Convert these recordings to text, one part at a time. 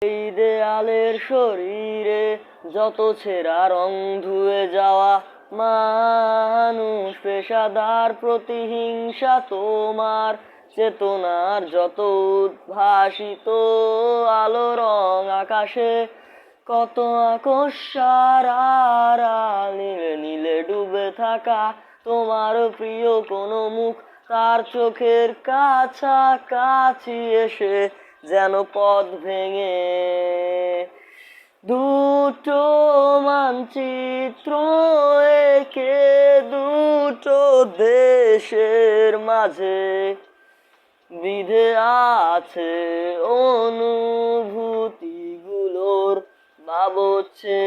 এই দেয়ালের শরীরে যত ছেঁড়া রং ধুয়ে যাওয়া মানুষ পেশাদার প্রতিহিংসা তোমার চেতনার যত উদ্ভাসিত আলো রং আকাশে কত আকস্মার আড়াল নীলে নীলে ডুবে থাকা তোমার প্রিয় কোনো মুখ তার চোখের কাছাকাছি এসে যেন পথ ভেঙে দুটো মানচিত্র এঁকে দুটো দেশের মাঝে বিধে আছে অনুভূতিগুলোর ভাবছে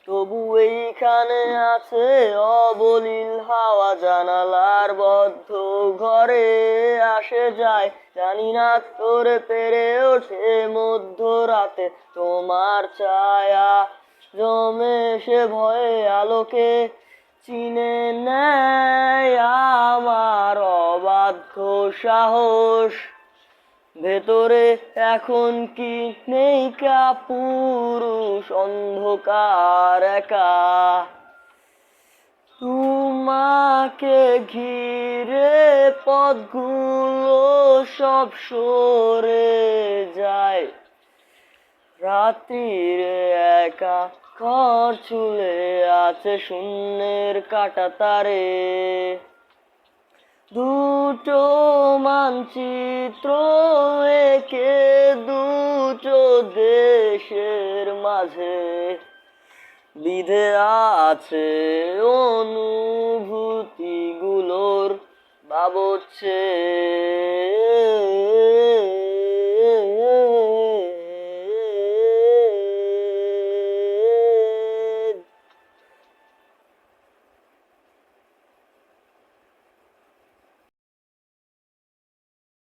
তবু এইখানে আছে অবলীল হাওয়া জানালার বদ্ধ ঘরে আসে যায় জানি না তোরে পেরে ওঠে মধ্যরাতে তোমার ছায়া জমে সে ভয়ে আলোকে চিনে নেয় আমার অবাধ্য সাহস ভেতরে এখন কি নেই কা পুরুষ অন্ধকার একা তোমাকে ঘিরে পথগুলো সব সরে যায় রাত্রির একা ঘর চুলে আছে শূন্যের কাটা তারে দুটো মানচিত্র এঁকে দুটো দেশের মাঝে বিধে আছে অনুভূতিগুলোর ভাবছে